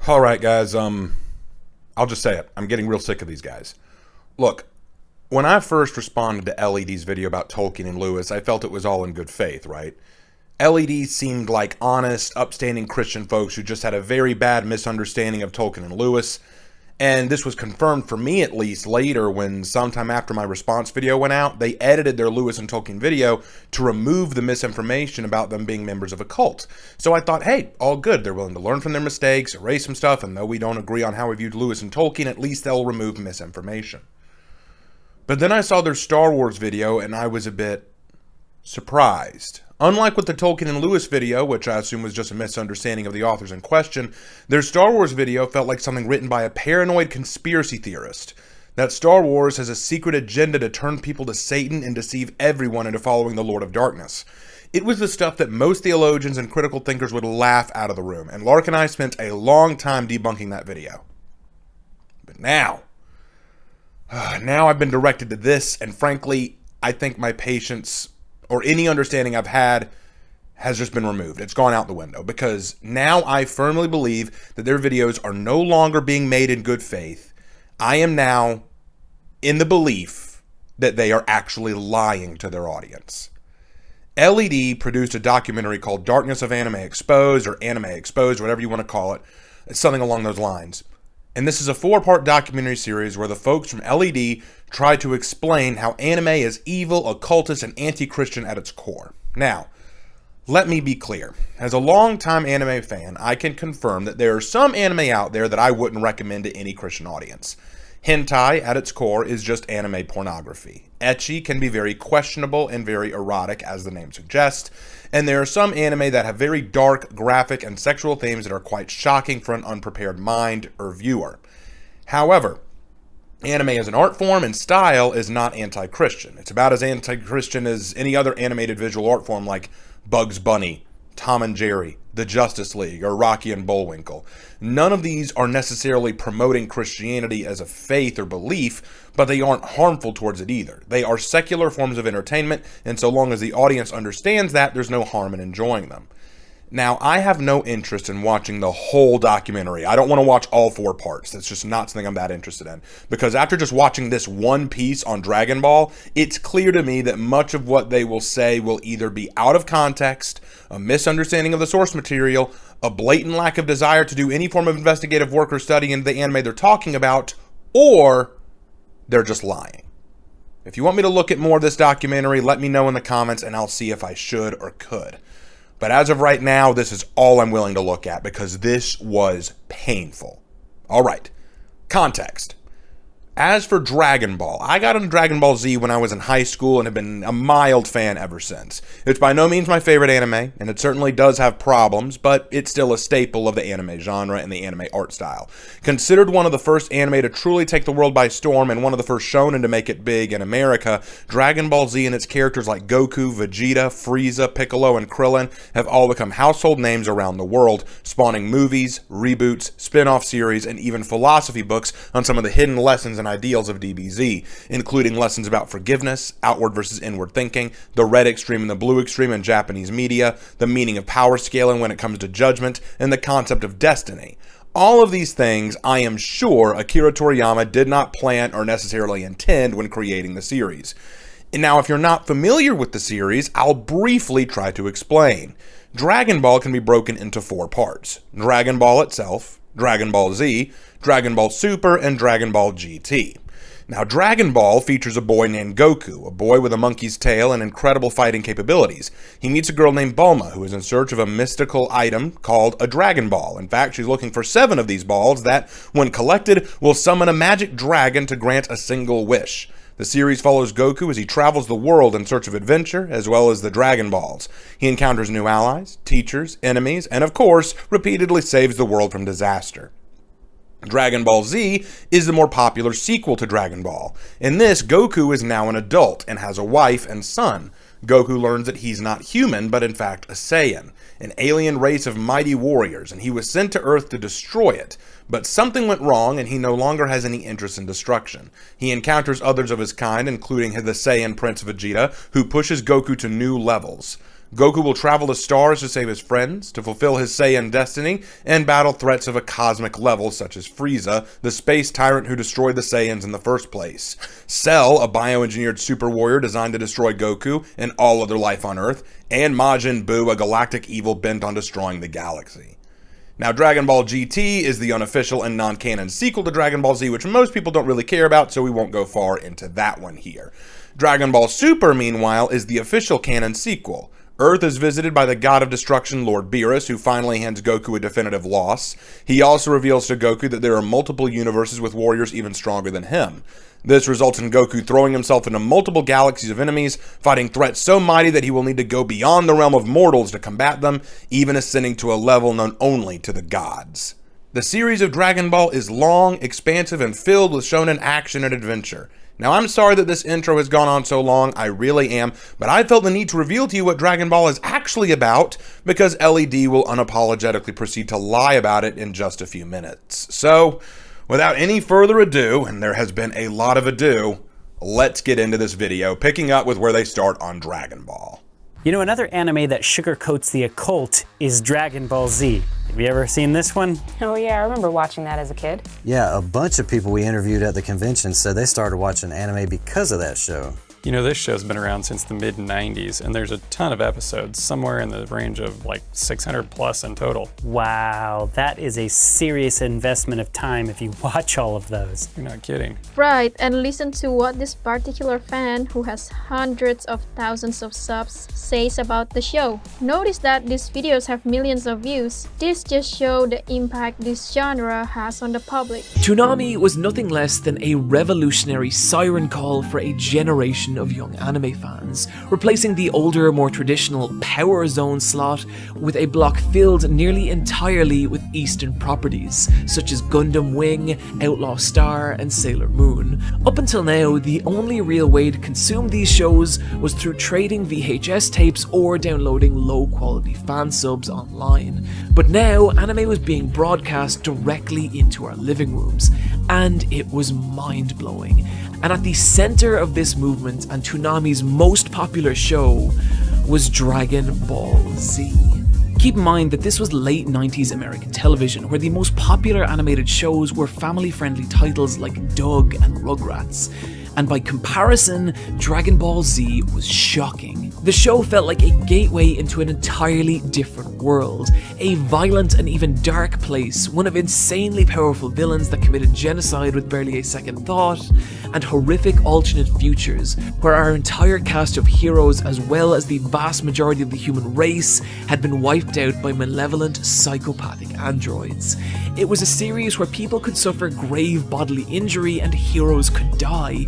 All right, guys. I'll just say it. I'm getting real sick of these guys. Look, when I first responded to LED's video about Tolkien and Lewis, I felt it was all in good faith, right? LED seemed like honest, upstanding Christian folks who just had a very bad misunderstanding of Tolkien and Lewis. And this was confirmed for me, at least, later when sometime after my response video went out, they edited their Lewis and Tolkien video to remove the misinformation about them being members of a cult. So I thought, hey, all good. They're willing to learn from their mistakes, erase some stuff, and though we don't agree on how we viewed Lewis and Tolkien, at least they'll remove misinformation. But then I saw their Star Wars video, and I was a bit surprised. Unlike with the Tolkien and Lewis video, which I assume was just a misunderstanding of the authors in question, their Star Wars video felt like something written by a paranoid conspiracy theorist. That Star Wars has a secret agenda to turn people to Satan and deceive everyone into following the Lord of Darkness. It was the stuff that most theologians and critical thinkers would laugh out of the room, and Lark and I spent a long time debunking that video. But now I've been directed to this, and frankly, I think my patience or any understanding I've had has just been removed. It's gone out the window, because now I firmly believe that their videos are no longer being made in good faith. I am now in the belief that they are actually lying to their audience. LED produced a documentary called Darkness of Anime Exposed, or Anime Exposed, whatever you want to call it. It's something along those lines. And this is a 4-part documentary series where the folks from LED try to explain how anime is evil, occultist, and anti-Christian at its core. Now, let me be clear. As a longtime anime fan, I can confirm that there are some anime out there that I wouldn't recommend to any Christian audience. Hentai, at its core, is just anime pornography. Ecchi can be very questionable and very erotic, as the name suggests, and there are some anime that have very dark, graphic, and sexual themes that are quite shocking for an unprepared mind or viewer. However, anime as an art form and style is not anti-Christian. It's about as anti-Christian as any other animated visual art form like Bugs Bunny, Tom and Jerry, the Justice League, or Rocky and Bullwinkle. None of these are necessarily promoting Christianity as a faith or belief, but they aren't harmful towards it either. They are secular forms of entertainment, and so long as the audience understands that, there's no harm in enjoying them. Now, I have no interest in watching the whole documentary. I don't want to watch all 4 parts. That's just not something I'm that interested in. Because after just watching this one piece on Dragon Ball, it's clear to me that much of what they will say will either be out of context, a misunderstanding of the source material, a blatant lack of desire to do any form of investigative work or study into the anime they're talking about, or they're just lying. If you want me to look at more of this documentary, let me know in the comments and I'll see if I should or could. But as of right now, this is all I'm willing to look at because this was painful. All right, context. As for Dragon Ball, I got into Dragon Ball Z when I was in high school and have been a mild fan ever since. It's by no means my favorite anime, and it certainly does have problems, but it's still a staple of the anime genre and the anime art style. Considered one of the first anime to truly take the world by storm and one of the first shonen to make it big in America, Dragon Ball Z and its characters like Goku, Vegeta, Frieza, Piccolo, and Krillin have all become household names around the world, spawning movies, reboots, spin-off series, and even philosophy books on some of the hidden lessons and ideals of DBZ, including lessons about forgiveness, outward versus inward thinking, the red extreme and the blue extreme in Japanese media, the meaning of power scaling when it comes to judgment, and the concept of destiny. All of these things, I am sure Akira Toriyama did not plan or necessarily intend when creating the series. And now, if you're not familiar with the series, I'll briefly try to explain. Dragon Ball can be broken into 4 parts. Dragon Ball itself, Dragon Ball Z, Dragon Ball Super, and Dragon Ball GT. Now, Dragon Ball features a boy named Goku, a boy with a monkey's tail and incredible fighting capabilities. He meets a girl named Bulma, who is in search of a mystical item called a Dragon Ball. In fact, she's looking for 7 of these balls that, when collected, will summon a magic dragon to grant a single wish. The series follows Goku as he travels the world in search of adventure, as well as the Dragon Balls. He encounters new allies, teachers, enemies, and of course, repeatedly saves the world from disaster. Dragon Ball Z is the more popular sequel to Dragon Ball. In this, Goku is now an adult and has a wife and son. Goku learns that he's not human, but in fact a Saiyan, an alien race of mighty warriors, and he was sent to Earth to destroy it. But something went wrong, and he no longer has any interest in destruction. He encounters others of his kind, including the Saiyan Prince Vegeta, who pushes Goku to new levels. Goku will travel the stars to save his friends, to fulfill his Saiyan destiny, and battle threats of a cosmic level such as Frieza, the space tyrant who destroyed the Saiyans in the first place, Cell, a bioengineered super warrior designed to destroy Goku and all other life on Earth, and Majin Buu, a galactic evil bent on destroying the galaxy. Now, Dragon Ball GT is the unofficial and non-canon sequel to Dragon Ball Z, which most people don't really care about, so we won't go far into that one here. Dragon Ball Super, meanwhile, is the official canon sequel. Earth is visited by the god of destruction, Lord Beerus, who finally hands Goku a definitive loss. He also reveals to Goku that there are multiple universes with warriors even stronger than him. This results in Goku throwing himself into multiple galaxies of enemies, fighting threats so mighty that he will need to go beyond the realm of mortals to combat them, even ascending to a level known only to the gods. The series of Dragon Ball is long, expansive, and filled with shonen action and adventure. Now, I'm sorry that this intro has gone on so long, I really am, but I felt the need to reveal to you what Dragon Ball is actually about, because LED will unapologetically proceed to lie about it in just a few minutes. So, without any further ado, and there has been a lot of ado, let's get into this video, picking up with where they start on Dragon Ball. You know, another anime that sugarcoats the occult is Dragon Ball Z. Have you ever seen this one? Oh yeah, I remember watching that as a kid. Yeah, a bunch of people we interviewed at the convention said they started watching anime because of that show. You know, this show's been around since the mid-90s, and there's a ton of episodes, somewhere in the range of like 600 plus in total. Wow, that is a serious investment of time if you watch all of those. You're not kidding. Right, and listen to what this particular fan, who has hundreds of thousands of subs, says about the show. Notice that these videos have millions of views. This just shows the impact this genre has on the public. Toonami was nothing less than a revolutionary siren call for a generation of young anime fans, replacing the older, more traditional Power Zone slot with a block filled nearly entirely with Eastern properties, such as Gundam Wing, Outlaw Star, and Sailor Moon. Up until now, the only real way to consume these shows was through trading VHS tapes or downloading low-quality fan subs online. But now, anime was being broadcast directly into our living rooms, and it was mind-blowing. And at the center of this movement and Toonami's most popular show was Dragon Ball Z. Keep in mind that this was late 90s American television, where the most popular animated shows were family-friendly titles like Doug and Rugrats. And by comparison, Dragon Ball Z was shocking. The show felt like a gateway into an entirely different world, a violent and even dark place, one of insanely powerful villains that committed genocide with barely a second thought, and horrific alternate futures, where our entire cast of heroes, as well as the vast majority of the human race, had been wiped out by malevolent, psychopathic androids. It was a series where people could suffer grave bodily injury and heroes could die.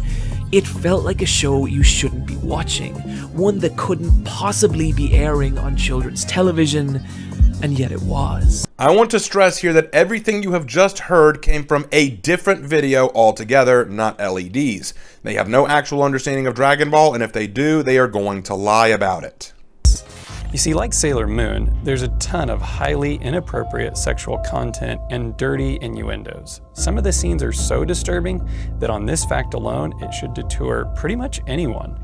It felt like a show you shouldn't be watching, one that couldn't possibly be airing on children's television, and yet it was. I want to stress here that everything you have just heard came from a different video altogether, not LEDs. They have no actual understanding of Dragon Ball, and if they do, they are going to lie about it. You see, like Sailor Moon, there's a ton of highly inappropriate sexual content and dirty innuendos. Some of the scenes are so disturbing that on this fact alone, it should deter pretty much anyone.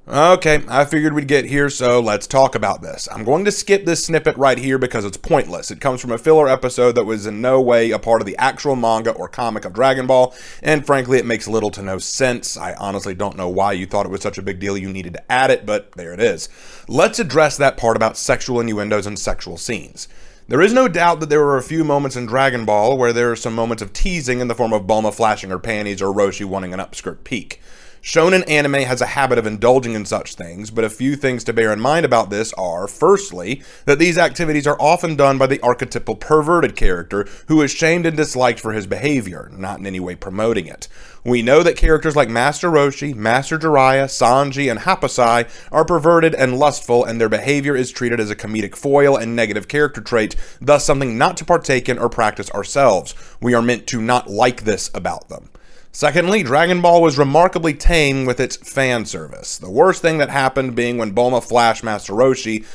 Okay, I figured we'd get here, so let's talk about this. I'm going to skip this snippet right here because it's pointless. It comes from a filler episode that was in no way a part of the actual manga or comic of Dragon Ball, and frankly, it makes little to no sense. I honestly don't know why you thought it was such a big deal you needed to add it, but there it is. Let's address that part about sexual innuendos and sexual scenes. There is no doubt that there were a few moments in Dragon Ball where there are some moments of teasing in the form of Bulma flashing her panties or Roshi wanting an upskirt peek. Shonen anime has a habit of indulging in such things, but a few things to bear in mind about this are, firstly, that these activities are often done by the archetypal perverted character who is shamed and disliked for his behavior, not in any way promoting it. We know that characters like Master Roshi, Master Jiraiya, Sanji, and Happosai are perverted and lustful, and their behavior is treated as a comedic foil and negative character trait, thus something not to partake in or practice ourselves. We are meant to not like this about them. Secondly, Dragon Ball was remarkably tame with its fan service. The worst thing that happened being when Bulma flashed Master Roshi,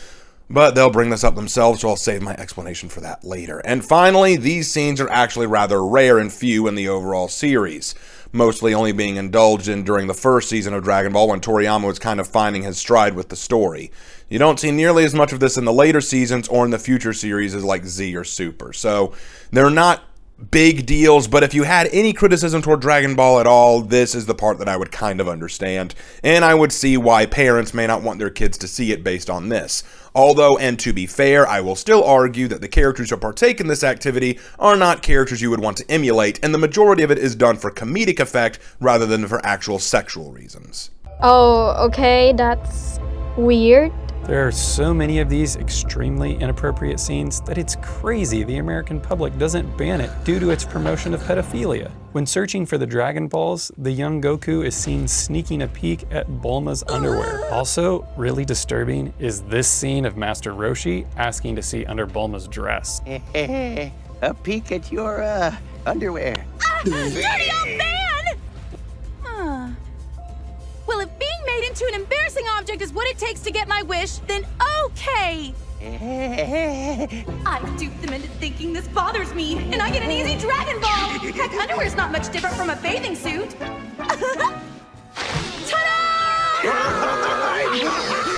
but they'll bring this up themselves, so I'll save my explanation for that later. And finally, these scenes are actually rather rare and few in the overall series. mostly only being indulged in during the first season of Dragon Ball when Toriyama was kind of finding his stride with the story. You don't see nearly as much of this in the later seasons or in the future series like Z or Super, so they're not big deals, but if you had any criticism toward Dragon Ball at all, this is the part that I would kind of understand, and I would see why parents may not want their kids to see it based on this. Although, and to be fair, I will still argue that the characters who partake in this activity are not characters you would want to emulate, and the majority of it is done for comedic effect rather than for actual sexual reasons. Oh, okay, that's weird. There are so many of these extremely inappropriate scenes that it's crazy the American public doesn't ban it due to its promotion of pedophilia. When searching for the Dragon Balls, the young Goku is seen sneaking a peek at Bulma's underwear. Also, really disturbing is this scene of Master Roshi asking to see under Bulma's dress. A peek at your, underwear. Dirty old man! Well, if being made into an embarrassing object is what it takes to get my wish, then okay! I duped them into thinking this bothers me, and I get an easy Dragon Ball! Heck, underwear's not much different from a bathing suit! Ta-da!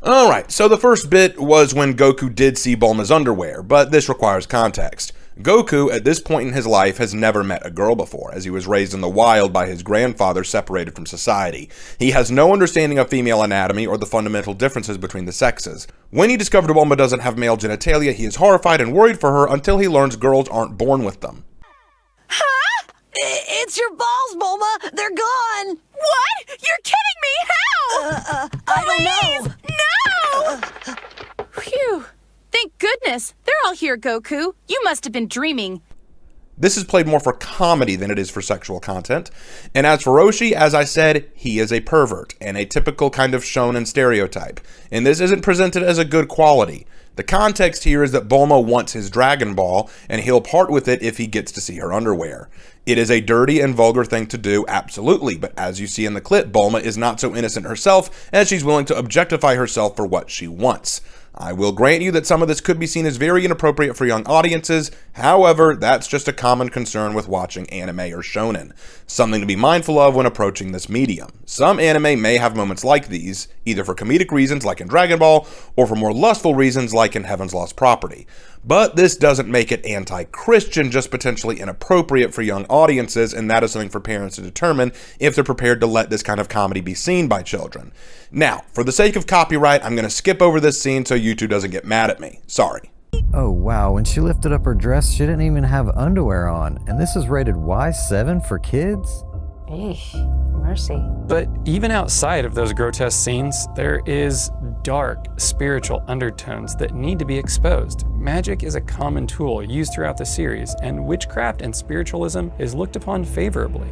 Alright, so the first bit was when Goku did see Bulma's underwear, but this requires context. Goku, at this point in his life, has never met a girl before, as he was raised in the wild by his grandfather separated from society. He has no understanding of female anatomy or the fundamental differences between the sexes. When he discovered Bulma doesn't have male genitalia, he is horrified and worried for her until he learns girls aren't born with them. Huh? It's your balls, Bulma! They're gone! What? You're kidding me! How? I don't know! No! Phew. Thank goodness! They're all here, Goku. You must have been dreaming. This is played more for comedy than it is for sexual content. And as for Roshi, as I said, he is a pervert, and a typical kind of shonen stereotype. And this isn't presented as a good quality. The context here is that Bulma wants his Dragon Ball, and he'll part with it if he gets to see her underwear. It is a dirty and vulgar thing to do, absolutely, but as you see in the clip, Bulma is not so innocent herself, as she's willing to objectify herself for what she wants. I will grant you that some of this could be seen as very inappropriate for young audiences, however, that's just a common concern with watching anime or shonen. Something to be mindful of when approaching this medium. Some anime may have moments like these, either for comedic reasons like in Dragon Ball, or for more lustful reasons like in Heaven's Lost Property. But this doesn't make it anti-Christian, just potentially inappropriate for young audiences, and that is something for parents to determine if they're prepared to let this kind of comedy be seen by children. Now, for the sake of copyright, I'm going to skip over this scene so YouTube doesn't get mad at me. Sorry. Oh wow, when she lifted up her dress, she didn't even have underwear on. And this is rated Y7 for kids? Eesh, mercy. But even outside of those grotesque scenes, there is dark spiritual undertones that need to be exposed. Magic is a common tool used throughout the series, and witchcraft and spiritualism is looked upon favorably.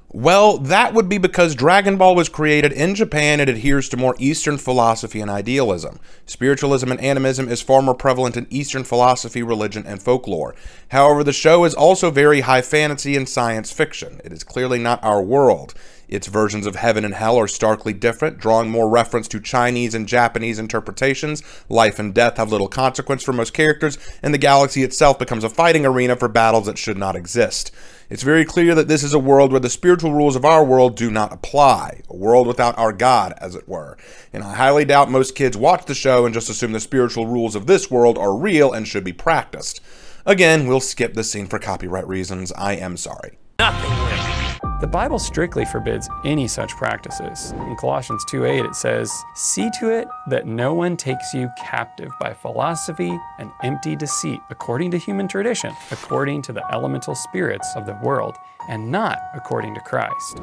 Well, that would be because Dragon Ball was created in Japan and adheres to more Eastern philosophy and idealism. Spiritualism and animism is far more prevalent in Eastern philosophy, religion, and folklore. However, the show is also very high fantasy and science fiction. It is clearly not our world. Its versions of heaven and hell are starkly different, drawing more reference to Chinese and Japanese interpretations. Life and death have little consequence for most characters, and the galaxy itself becomes a fighting arena for battles that should not exist. It's very clear that this is a world where the spiritual rules of our world do not apply. A world without our God, as it were. And I highly doubt most kids watch the show and just assume the spiritual rules of this world are real and should be practiced. Again, we'll skip this scene for copyright reasons. I am sorry. The Bible strictly forbids any such practices. In Colossians 2:8 it says, "See to it that no one takes you captive by philosophy and empty deceit, according to human tradition, according to the elemental spirits of the world, and not according to Christ."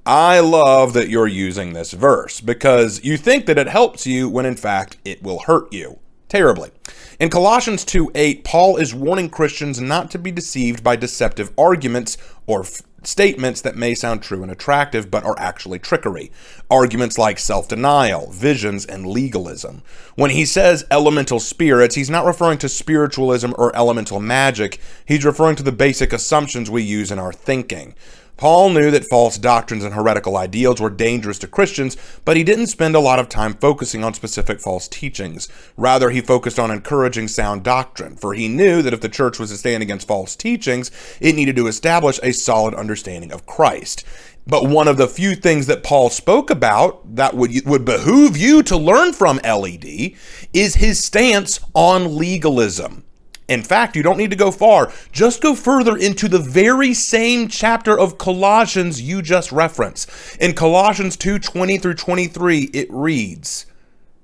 I love that you're using this verse, because you think that it helps you when in fact it will hurt you. Terribly. In Colossians 2:8, Paul is warning Christians not to be deceived by deceptive arguments or statements that may sound true and attractive but are actually trickery. Arguments like self-denial, visions, and legalism. When he says elemental spirits, he's not referring to spiritualism or elemental magic. He's referring to the basic assumptions we use in our thinking. Paul knew that false doctrines and heretical ideals were dangerous to Christians, but he didn't spend a lot of time focusing on specific false teachings. Rather, he focused on encouraging sound doctrine, for he knew that if the church was to stand against false teachings, it needed to establish a solid understanding of Christ. But one of the few things that Paul spoke about that would behoove you to learn from LED is his stance on legalism. In fact, you don't need to go far. Just go further into the very same chapter of Colossians you just referenced. In Colossians 2:20 through 23, it reads,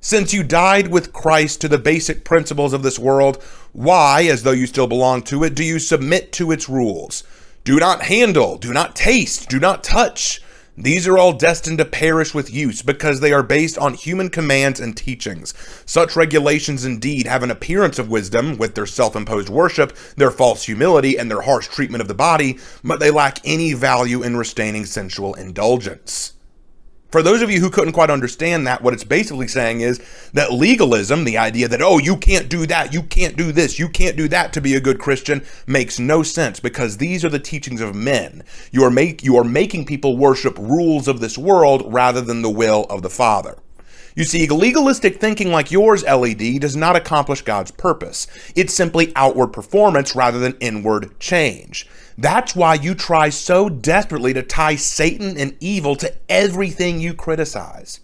"Since you died with Christ to the basic principles of this world, why, as though you still belong to it, do you submit to its rules? Do not handle, do not taste, do not touch. These are all destined to perish with use because they are based on human commands and teachings. Such regulations indeed have an appearance of wisdom with their self-imposed worship, their false humility, and their harsh treatment of the body, but they lack any value in restraining sensual indulgence." For those of you who couldn't quite understand that, what it's basically saying is that legalism, the idea that, oh, you can't do that, you can't do this, you can't do that to be a good Christian, makes no sense because these are the teachings of men. You are making people worship rules of this world rather than the will of the Father. You see, legalistic thinking like yours, LED, does not accomplish God's purpose. It's simply outward performance rather than inward change. That's why you try so desperately to tie Satan and evil to everything you criticize.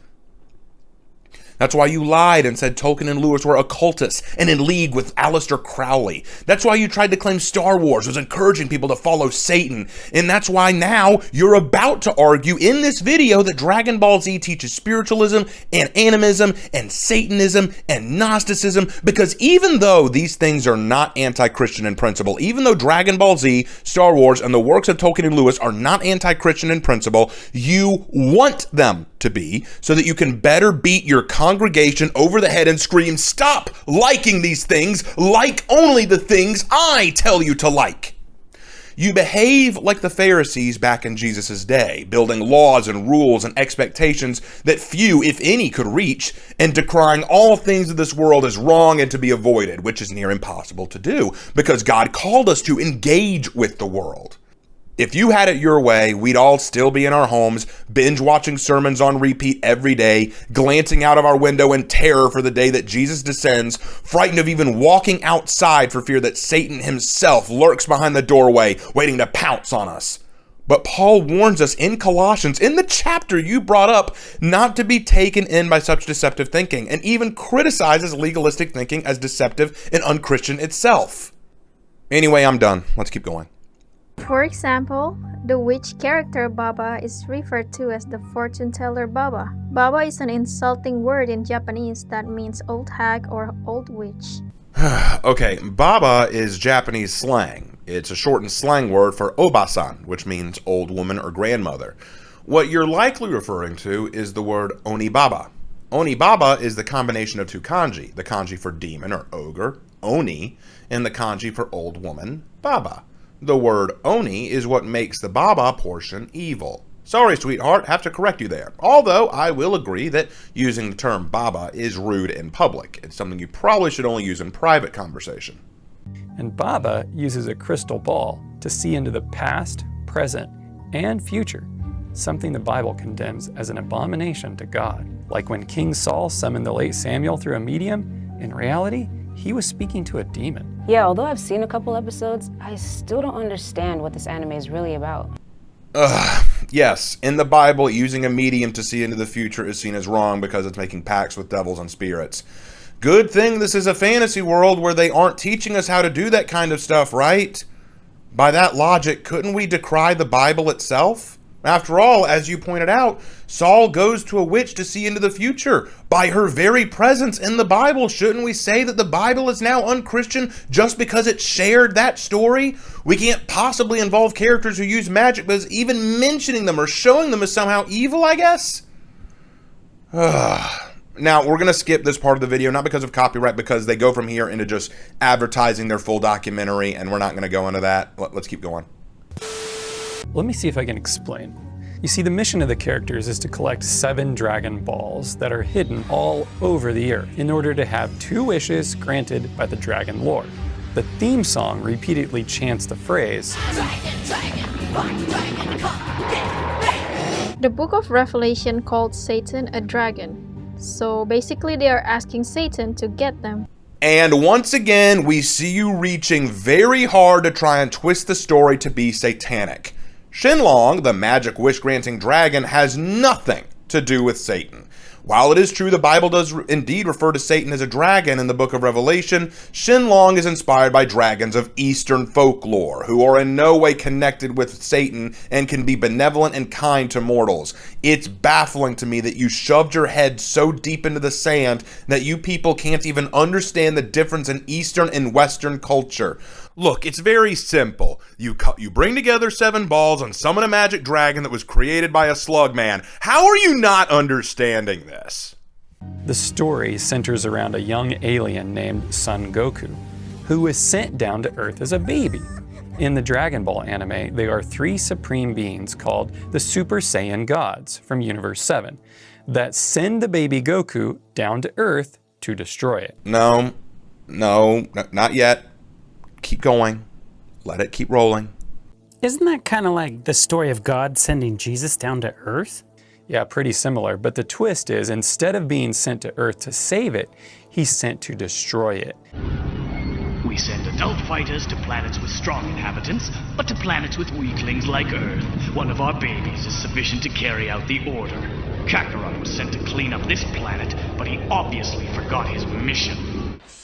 That's why you lied and said Tolkien and Lewis were occultists and in league with Aleister Crowley. That's why you tried to claim Star Wars was encouraging people to follow Satan. And that's why now you're about to argue in this video that Dragon Ball Z teaches spiritualism and animism and Satanism and Gnosticism, because even though these things are not anti-Christian in principle, even though Dragon Ball Z, Star Wars, and the works of Tolkien and Lewis are not anti-Christian in principle, you want them to be so that you can better beat your congregation over the head and scream, "Stop liking these things, like only the things I tell you to like." You behave like the Pharisees back in Jesus' day, building laws and rules and expectations that few, if any, could reach, and decrying all things of this world as wrong and to be avoided, which is near impossible to do, because God called us to engage with the world. If you had it your way, we'd all still be in our homes, binge watching sermons on repeat every day, glancing out of our window in terror for the day that Jesus descends, frightened of even walking outside for fear that Satan himself lurks behind the doorway, waiting to pounce on us. But Paul warns us in Colossians, in the chapter you brought up, not to be taken in by such deceptive thinking, and even criticizes legalistic thinking as deceptive and unchristian itself. Anyway, I'm done. Let's keep going. For example, the witch character Baba is referred to as the fortune teller Baba. Baba is an insulting word in Japanese that means old hag or old witch. Okay, Baba is Japanese slang. It's a shortened slang word for Obasan, which means old woman or grandmother. What you're likely referring to is the word Onibaba. Onibaba is the combination of two kanji, the kanji for demon or ogre, Oni, and the kanji for old woman, Baba. The word Oni is what makes the Baba portion evil. Sorry, sweetheart, have to correct you there. Although I will agree that using the term Baba is rude in public. It's something you probably should only use in private conversation. And Baba uses a crystal ball to see into the past, present, and future, something the Bible condemns as an abomination to God. Like when King Saul summoned the late Samuel through a medium, in reality, he was speaking to a demon. Yeah, although I've seen a couple episodes, I still don't understand what this anime is really about. Yes, in the Bible, using a medium to see into the future is seen as wrong because it's making pacts with devils and spirits. Good thing this is a fantasy world where they aren't teaching us how to do that kind of stuff, right? By that logic, couldn't we decry the Bible itself? After all, as you pointed out, Saul goes to a witch to see into the future. By her very presence in the Bible, shouldn't we say that the Bible is now unchristian just because it shared that story? We can't possibly involve characters who use magic because even mentioning them or showing them is somehow evil, I guess? Now, we're going to skip this part of the video, not because of copyright, because they go from here into just advertising their full documentary, and we're not going to go into that. Let's keep going. Let me see if I can explain. You see, the mission of the characters is to collect 7 Dragon Balls that are hidden all over the earth in order to have 2 wishes granted by the Dragon Lord. The theme song repeatedly chants the phrase, "Dragon, Dragon, The book of Revelation called Satan a dragon. So basically they are asking Satan to get them. And once again, we see you reaching very hard to try and twist the story to be satanic. Shenlong, the magic wish-granting dragon, has nothing to do with Satan. While it is true the Bible does indeed refer to Satan as a dragon in the book of Revelation, Shenlong is inspired by dragons of Eastern folklore, who are in no way connected with Satan and can be benevolent and kind to mortals. It's baffling to me that you shoved your head so deep into the sand that you people can't even understand the difference in Eastern and Western culture. Look, it's very simple. You bring together 7 balls and summon a magic dragon that was created by a slug man. How are you not understanding this? The story centers around a young alien named Son Goku, who was sent down to Earth as a baby. In the Dragon Ball anime, they are 3 supreme beings called the Super Saiyan Gods from Universe 7 that send the baby Goku down to Earth to destroy it. No, not yet. Keep going. Let it keep rolling. Isn't that kind of like the story of God sending Jesus down to Earth? Yeah, pretty similar, but the twist is instead of being sent to Earth to save it, he's sent to destroy it. We send adult fighters to planets with strong inhabitants, but to planets with weaklings like Earth, one of our babies is sufficient to carry out the order. Kakarot was sent to clean up this planet, but he obviously forgot his mission.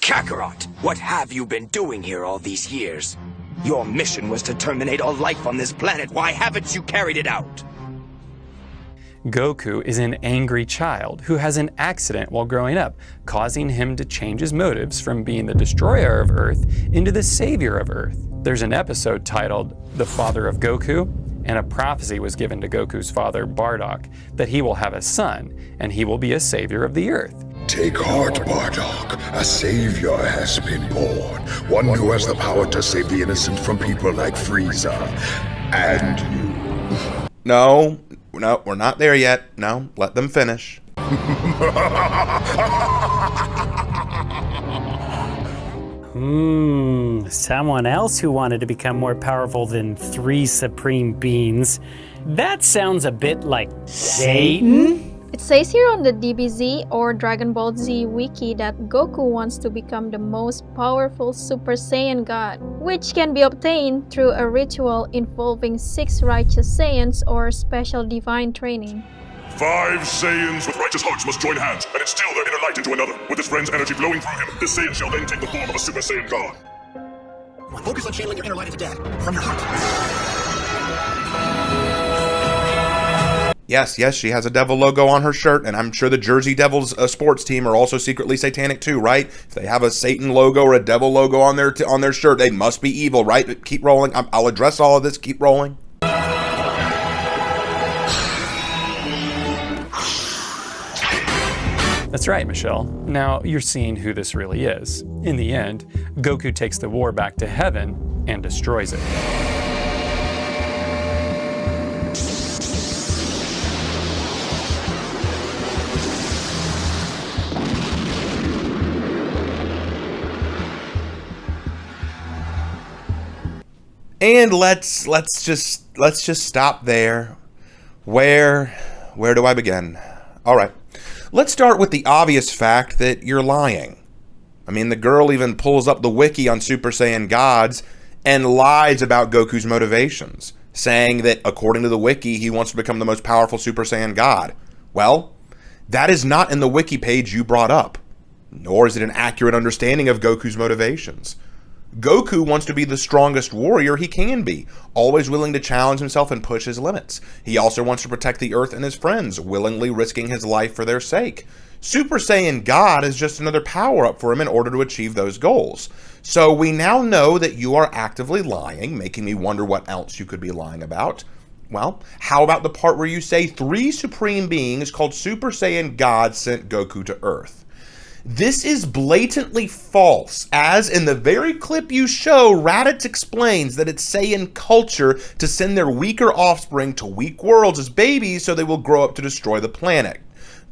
Kakarot, what have you been doing here all these years? Your mission was to terminate all life on this planet. Why haven't you carried it out? Goku is an angry child who has an accident while growing up, causing him to change his motives from being the destroyer of Earth into the savior of Earth. There's an episode titled The Father of Goku, and a prophecy was given to Goku's father, Bardock, that he will have a son, and he will be a savior of the Earth. Take heart, Bardock. A savior has been born. One who has the power to save the innocent from people like Frieza. And you. No, we're not there yet. No, let them finish. Someone else who wanted to become more powerful than 3 supreme beings. That sounds a bit like Satan? It says here on the DBZ or Dragon Ball Z wiki that Goku wants to become the most powerful Super Saiyan God, which can be obtained through a ritual involving 6 righteous Saiyans or special divine training. 5 Saiyans with righteous hearts must join hands and instill their inner light into another. With his friend's energy flowing through him, this Saiyan shall then take the form of a Super Saiyan God. Focus on channeling your inner light into dad from your heart. Yes, she has a devil logo on her shirt, and I'm sure the Jersey Devils sports team are also secretly satanic too, right? If they have a Satan logo or a devil logo on their shirt, they must be evil, right? But keep rolling. I'll address all of this. Keep rolling. That's right, Michelle. Now you're seeing who this really is. In the end, Goku takes the war back to heaven and destroys it. And let's just stop there. Where do I begin? All right. Let's start with the obvious fact that you're lying. I mean, the girl even pulls up the wiki on Super Saiyan Gods and lies about Goku's motivations, saying that according to the wiki, he wants to become the most powerful Super Saiyan God. Well, that is not in the wiki page you brought up, nor is it an accurate understanding of Goku's motivations. Goku wants to be the strongest warrior he can be, always willing to challenge himself and push his limits. He also wants to protect the Earth and his friends, willingly risking his life for their sake. Super Saiyan God is just another power-up for him in order to achieve those goals. So we now know that you are actively lying, making me wonder what else you could be lying about. Well, how about the part where you say 3 supreme beings called Super Saiyan God sent Goku to Earth? This is blatantly false, as in the very clip you show, Raditz explains that it's Saiyan culture to send their weaker offspring to weak worlds as babies so they will grow up to destroy the planet.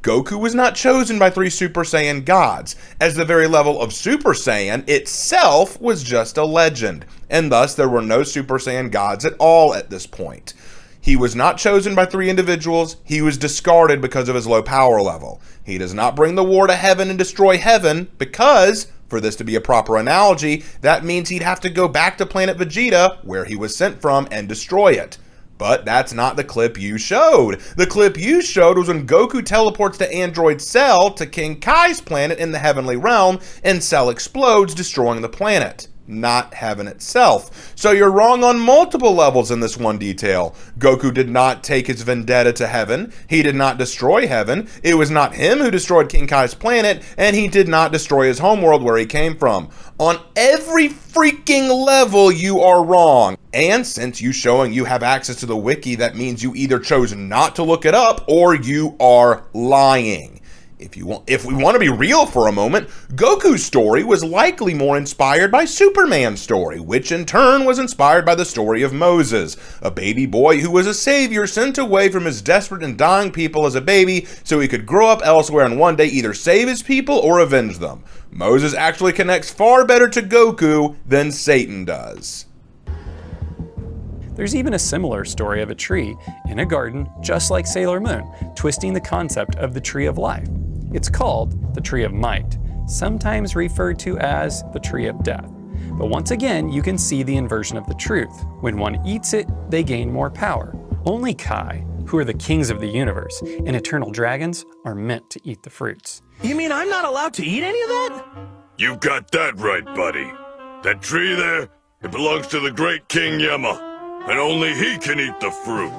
Goku was not chosen by 3 Super Saiyan gods, as the very level of Super Saiyan itself was just a legend, and thus there were no Super Saiyan gods at all at this point. He was not chosen by 3 individuals, he was discarded because of his low power level. He does not bring the war to heaven and destroy heaven because, for this to be a proper analogy, that means he'd have to go back to planet Vegeta, where he was sent from, and destroy it. But that's not the clip you showed. The clip you showed was when Goku teleports to android Cell to King Kai's planet in the heavenly realm, and Cell explodes, destroying the planet, not heaven itself. So you're wrong on multiple levels in this one detail. Goku did not take his vendetta to heaven. He did not destroy heaven. It was not him who destroyed King Kai's planet, and he did not destroy his homeworld where he came from. On every freaking level, you are wrong. And since you showing you have access to the wiki, that means you either chose not to look it up or you are lying. If we want to be real for a moment, Goku's story was likely more inspired by Superman's story, which in turn was inspired by the story of Moses, a baby boy who was a savior sent away from his desperate and dying people as a baby so he could grow up elsewhere and one day either save his people or avenge them. Moses actually connects far better to Goku than Satan does. There's even a similar story of a tree in a garden, just like Sailor Moon, twisting the concept of the Tree of Life. It's called the Tree of Might, sometimes referred to as the Tree of Death. But once again, you can see the inversion of the truth. When one eats it, they gain more power. Only Kai, who are the kings of the universe, and eternal dragons are meant to eat the fruits. You mean I'm not allowed to eat any of that? You got that right, buddy. That tree there, it belongs to the great King Yama, and only he can eat the fruit.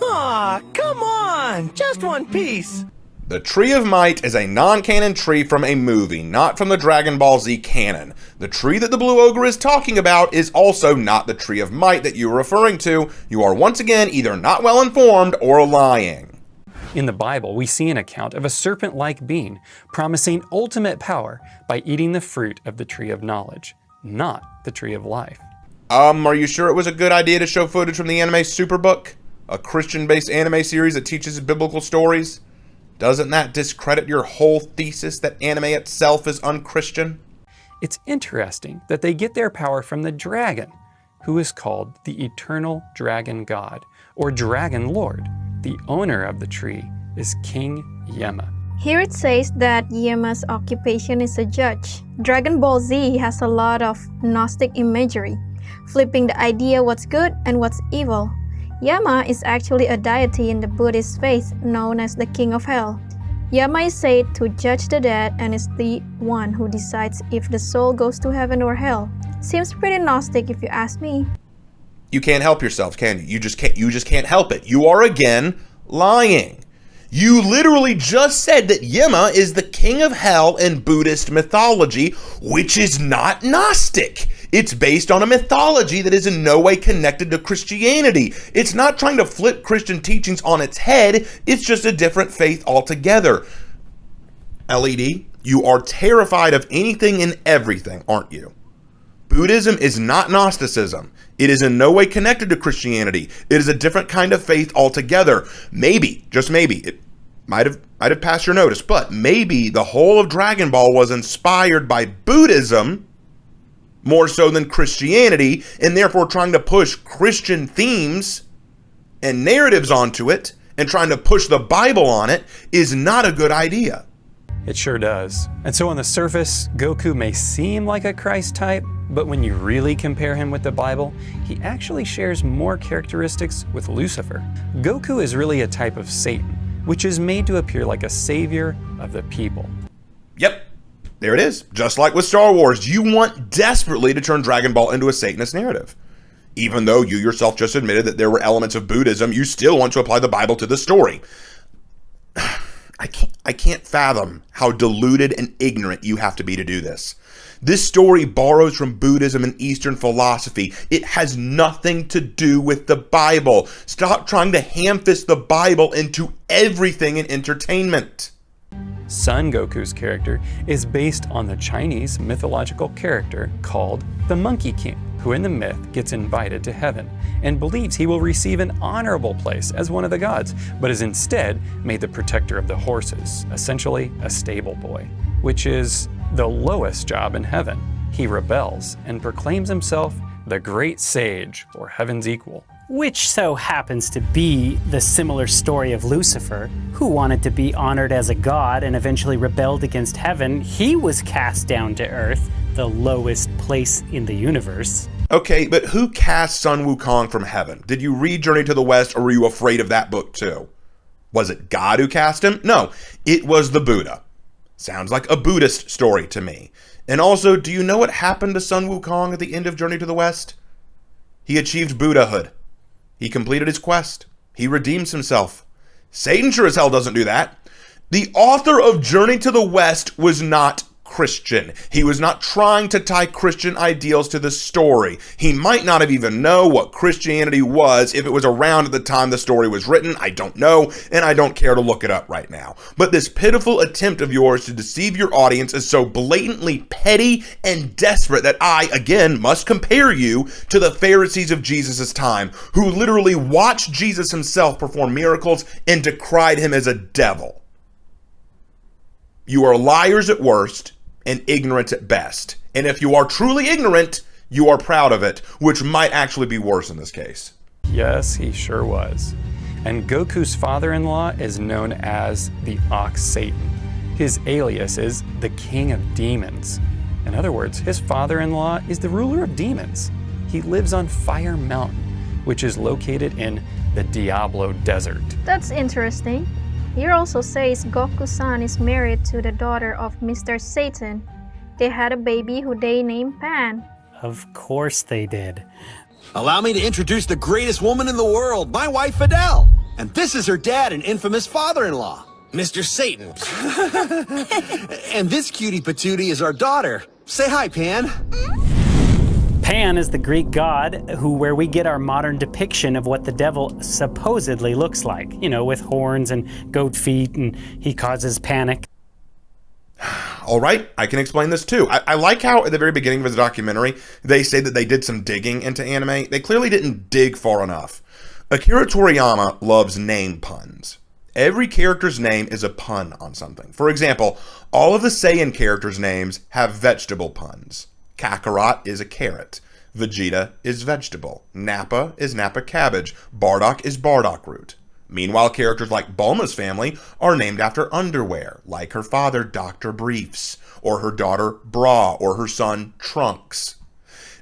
Aw, come on, just one piece. The Tree of Might is a non-canon tree from a movie, not from the Dragon Ball Z canon. The tree that the Blue Ogre is talking about is also not the Tree of Might that you are referring to. You are once again either not well informed or lying. In the Bible, we see an account of a serpent-like being promising ultimate power by eating the fruit of the Tree of Knowledge, not the Tree of Life. Are you sure it was a good idea to show footage from the anime Superbook? A Christian-based anime series that teaches biblical stories? Doesn't that discredit your whole thesis that anime itself is unchristian? It's interesting that they get their power from the dragon, who is called the Eternal Dragon God, or Dragon Lord. The owner of the tree is King Yama. Here it says that Yama's occupation is a judge. Dragon Ball Z has a lot of Gnostic imagery, flipping the idea what's good and what's evil. Yama is actually a deity in the Buddhist faith known as the King of Hell. Yama is said to judge the dead and is the one who decides if the soul goes to heaven or hell. Seems pretty Gnostic if you ask me. You can't help yourself, can you? You just can't help it. You are again lying. You literally just said that Yama is the king of hell in Buddhist mythology, which is not Gnostic. It's based on a mythology that is in no way connected to Christianity. It's not trying to flip Christian teachings on its head. It's just a different faith altogether. LED, you are terrified of anything and everything, aren't you? Buddhism is not Gnosticism. It is in no way connected to Christianity. It is a different kind of faith altogether. Maybe, just maybe, it might have passed your notice, but maybe the whole of Dragon Ball was inspired by Buddhism more so than Christianity, and therefore trying to push Christian themes and narratives onto it and trying to push the Bible on it is not a good idea. It sure does. And so on the surface, Goku may seem like a Christ type, but when you really compare him with the Bible, he actually shares more characteristics with Lucifer. Goku is really a type of Satan, which is made to appear like a savior of the people. Yep. There it is. Just like with Star Wars, you want desperately to turn Dragon Ball into a Satanist narrative. Even though you yourself just admitted that there were elements of Buddhism, you still want to apply the Bible to the story. I can't fathom how deluded and ignorant you have to be to do this. This story borrows from Buddhism and Eastern philosophy. It has nothing to do with the Bible. Stop trying to ham-fist the Bible into everything in entertainment. Son Goku's character is based on the Chinese mythological character called the Monkey King, who in the myth gets invited to heaven and believes he will receive an honorable place as one of the gods, but is instead made the protector of the horses, essentially a stable boy, which is the lowest job in heaven. He rebels and proclaims himself the great sage, or heaven's equal. Which so happens to be the similar story of Lucifer, who wanted to be honored as a god and eventually rebelled against heaven. He was cast down to earth, the lowest place in the universe. Okay, but who cast Sun Wukong from heaven? Did you read Journey to the West, or were you afraid of that book too? Was it God who cast him? No, it was the Buddha. Sounds like a Buddhist story to me. And also, do you know what happened to Sun Wukong at the end of Journey to the West? He achieved Buddhahood. He completed his quest. He redeems himself. Satan sure as hell doesn't do that. The author of Journey to the West was not Christian. He was not trying to tie Christian ideals to the story. He might not have even known what Christianity was if it was around at the time the story was written. I don't know, and I don't care to look it up right now. But this pitiful attempt of yours to deceive your audience is so blatantly petty and desperate that I, again, must compare you to the Pharisees of Jesus' time, who literally watched Jesus himself perform miracles and decried him as a devil. You are liars at worst and ignorant at best. And if you are truly ignorant, you are proud of it, which might actually be worse in this case. Yes, he sure was. And Goku's father-in-law is known as the Ox Satan. His alias is the King of Demons. In other words, his father-in-law is the ruler of demons. He lives on Fire Mountain, which is located in the Diablo Desert. That's interesting. Here also says Goku-san is married to the daughter of Mr. Satan. They had a baby who they named Pan. Of course they did. Allow me to introduce the greatest woman in the world, my wife Fidel. And this is her dad and infamous father-in-law, Mr. Satan. And this cutie patootie is our daughter. Say hi, Pan. Pan is the Greek god where we get our modern depiction of what the devil supposedly looks like, with horns and goat feet, and he causes panic. All right, I can explain this too. I like how at the very beginning of his documentary, they say that they did some digging into anime. They clearly didn't dig far enough. Akira Toriyama loves name puns. Every character's name is a pun on something. For example, all of the Saiyan characters' names have vegetable puns. Kakarot is a carrot. Vegeta is vegetable. Nappa is Nappa cabbage. Bardock is Bardock root. Meanwhile, characters like Bulma's family are named after underwear, like her father, Dr. Briefs, or her daughter, Bra, or her son, Trunks.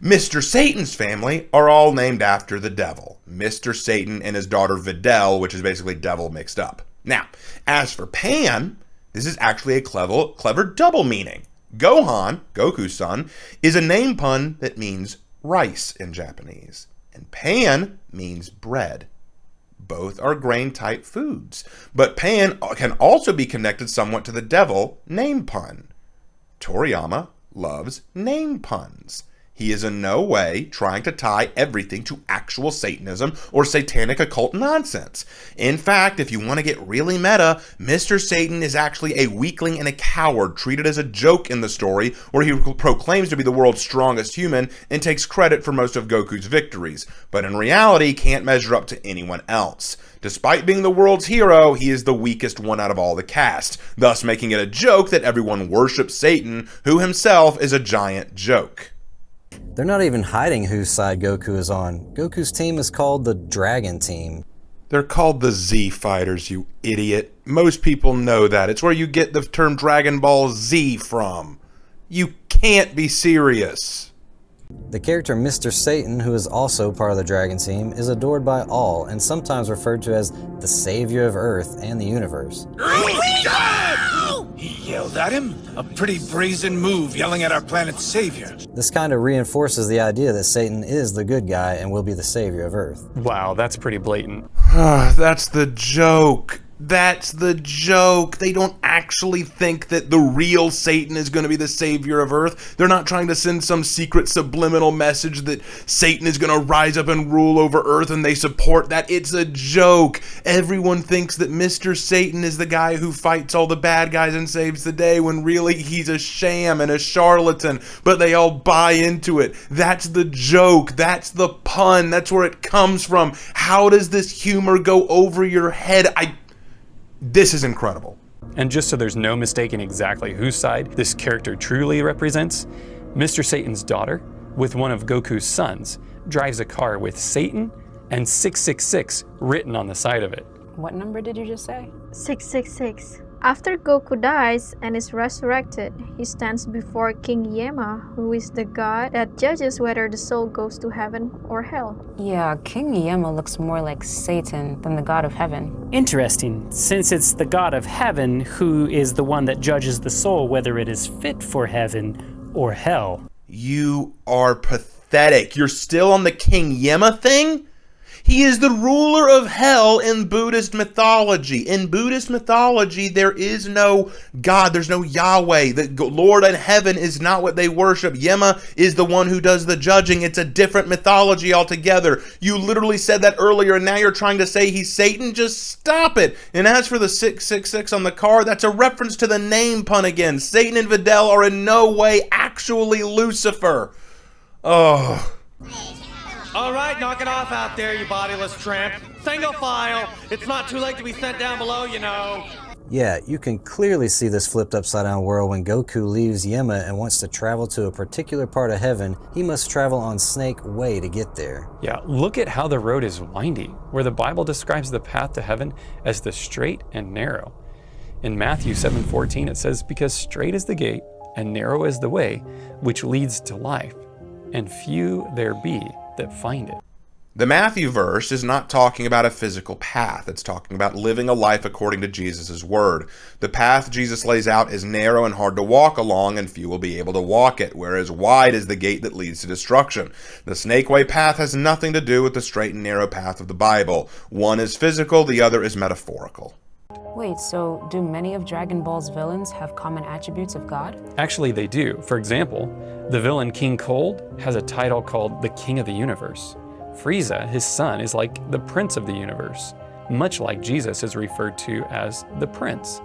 Mr. Satan's family are all named after the devil. Mr. Satan and his daughter, Videl, which is basically devil mixed up. Now, as for Pan, this is actually a clever double meaning. Gohan, Goku's son, is a name pun that means rice in Japanese, and Pan means bread. Both are grain-type foods, but Pan can also be connected somewhat to the devil, name pun. Toriyama loves name puns. He is in no way trying to tie everything to actual Satanism or satanic occult nonsense. In fact, if you want to get really meta, Mr. Satan is actually a weakling and a coward treated as a joke in the story, where he proclaims to be the world's strongest human and takes credit for most of Goku's victories, but in reality can't measure up to anyone else. Despite being the world's hero, he is the weakest one out of all the cast, thus making it a joke that everyone worships Satan, who himself is a giant joke. They're not even hiding whose side Goku is on. Goku's team is called the Dragon Team. They're called the Z Fighters, you idiot. Most people know that. It's where you get the term Dragon Ball Z from. You can't be serious. The character Mr. Satan, who is also part of the Dragon Team, is adored by all and sometimes referred to as the savior of Earth and the universe. He yelled at him? A pretty brazen move, yelling at our planet's savior. This kind of reinforces the idea that Satan is the good guy and will be the savior of Earth. Wow, that's pretty blatant. That's the joke. That's the joke. They don't actually think that the real Satan is going to be the savior of Earth. They're not trying to send some secret subliminal message that Satan is going to rise up and rule over Earth, and they support that. It's a joke. Everyone thinks that Mr. Satan is the guy who fights all the bad guys and saves the day, when really he's a sham and a charlatan, but they all buy into it. That's the joke. That's the pun. That's where it comes from. How does this humor go over your head? This is incredible. And just so there's no mistaking exactly whose side this character truly represents, Mr. Satan's daughter, with one of Goku's sons, drives a car with Satan and 666 written on the side of it. What number did you just say? 666. After Goku dies and is resurrected, he stands before King Yama, who is the god that judges whether the soul goes to heaven or hell. Yeah, King Yama looks more like Satan than the god of heaven. Interesting, since it's the god of heaven who is the one that judges the soul whether it is fit for heaven or hell. You are pathetic. You're still on the King Yama thing? He is the ruler of hell in Buddhist mythology. In Buddhist mythology, there is no God. There's no Yahweh. The Lord in heaven is not what they worship. Yama is the one who does the judging. It's a different mythology altogether. You literally said that earlier, and now you're trying to say he's Satan? Just stop it. And as for the 666 on the car, that's a reference to the name pun again. Satan and Videl are in no way actually Lucifer. Oh. All right, knock it off out there, you bodiless tramp. Single file. It's not too late to be sent down below, you know. Yeah, you can clearly see this flipped upside down world when Goku leaves Yama and wants to travel to a particular part of heaven. He must travel on Snake Way to get there. Yeah, look at how the road is windy, where the Bible describes the path to heaven as the straight and narrow. In Matthew 7:14 it says, "Because straight is the gate and narrow is the way which leads to life, and few there be that find it." The Matthew verse is not talking about a physical path. It's talking about living a life according to Jesus' word. The path Jesus lays out is narrow and hard to walk along, and few will be able to walk it, whereas wide is the gate that leads to destruction. The Snake Way path has nothing to do with the straight and narrow path of the Bible. One is physical, the other is metaphorical. Wait, so do many of Dragon Ball's villains have common attributes of God? Actually, they do. For example, the villain King Cold has a title called the King of the Universe. Frieza, his son, is like the Prince of the Universe, much like Jesus is referred to as the Prince.